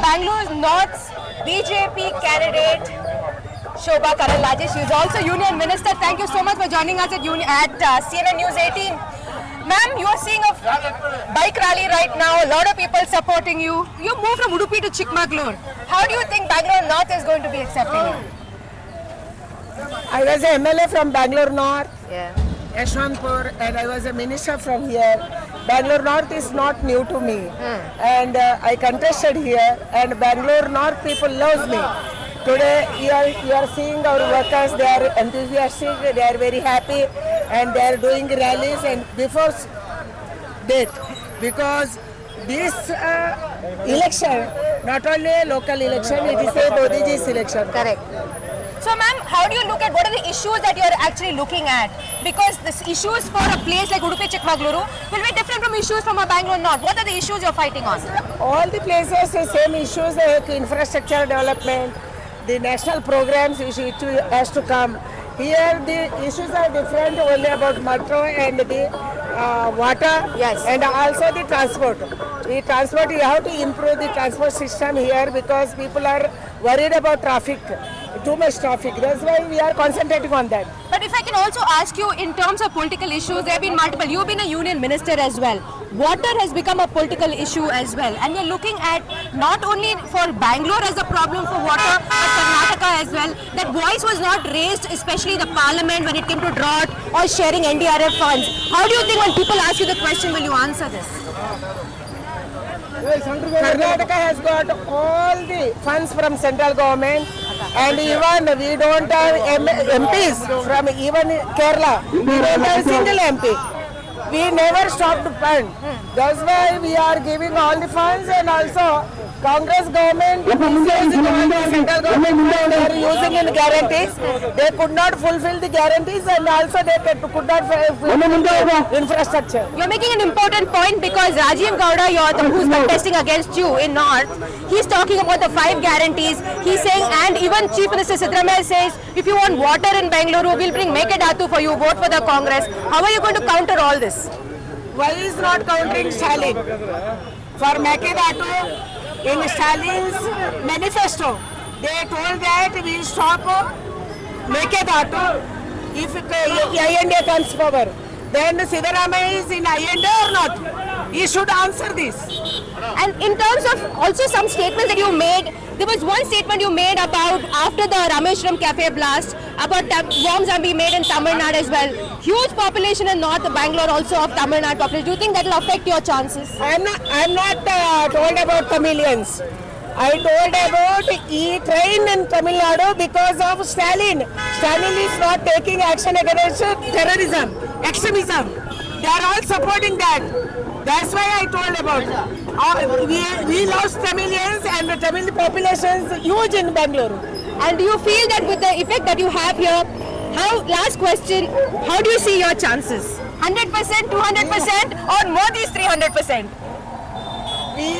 Bangalore North's BJP candidate Shobha Karandlaje. She is also Union Minister. Thank you so much for joining us at CNN News 18. Ma'am, you are seeing a bike rally right now. A lot of people supporting you. You moved from Udupi to Chikmagalur. How do you think Bangalore North is going to be accepting you? I was a MLA from Bangalore North, Yeah. Yashwantpur, and I was a minister from here. Bangalore North is not new to me, and I contested here, and Bangalore North people love me. Today you are seeing our workers, they are enthusiastic, they are very happy, and they are doing rallies and before date, because this election, not only a local election, it is a Modiji's election. Correct. So, ma'am, how do you look at what are the issues that you are actually looking at? Because the issues for a place like Udupi Chikmagaluru will be different from issues from a Bangalore North. What are the issues you're fighting on? All the places the same issues like infrastructure development, the national programs which has to come. Here the issues are different only about metro and the water, Yes. and also the transport. The transport, you have to improve the transport system here because people are worried about traffic, too much traffic. That's why we are concentrating on that. But if I can also ask you, in terms of political issues, there have been multiple. You've been a union minister as well. Water has become a political issue as well. And you're looking at not only for Bangalore as a problem for water, but Karnataka as well. That voice was not raised, especially the parliament when it came to drought or sharing NDRF funds. How do you think when people ask you the question, will you answer this? Karnataka has got all the funds from central government, and even we don't have MPs from even Kerala. We don't have a single MP. We never stopped fund. That's why we are giving all the funds, and also Congress government is using all the central government funds. They are using in guarantees. They could not fulfill the guarantees, and also they could not fulfill the infrastructure. You're making an important point because Rajiv Gowda, who's contesting against you in North, he's talking about the 5 guarantees. He's saying, and even Chief Minister Siddaramaiah says, if you want water in Bengaluru, we'll bring Mekadatu for you, vote for the Congress. How are you going to counter all this? Why is not countering Stalin? For Mekadatu, in Stalin's manifesto, they told that we will stop Mekadatu if INA comes power. Then Siddaramaiah is in INA or not? He should answer this. And in terms of also some statements that you made, there was one statement you made about after the Rameshwaram Cafe blast, about bombs are being made in Tamil Nadu as well. Huge population in North Bangalore also of Tamil Nadu population. Do you think that will affect your chances? I'm not told about Tamilians. I told about E-train in Tamil Nadu because of Stalin. Stalin is not taking action against terrorism, extremism. They are all supporting that. That's why I told about. We lost Tamilians, and the Tamil population is huge in Bangalore. And do you feel that with the effect that you have here, last question, how do you see your chances? 100%, 200% or Modi's 300%? We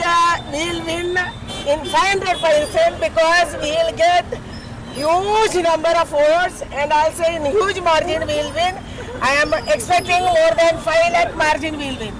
will win in 500% because we will get huge number of votes, and also in huge margin we will win. I am expecting more than 5 lakh margin we will win.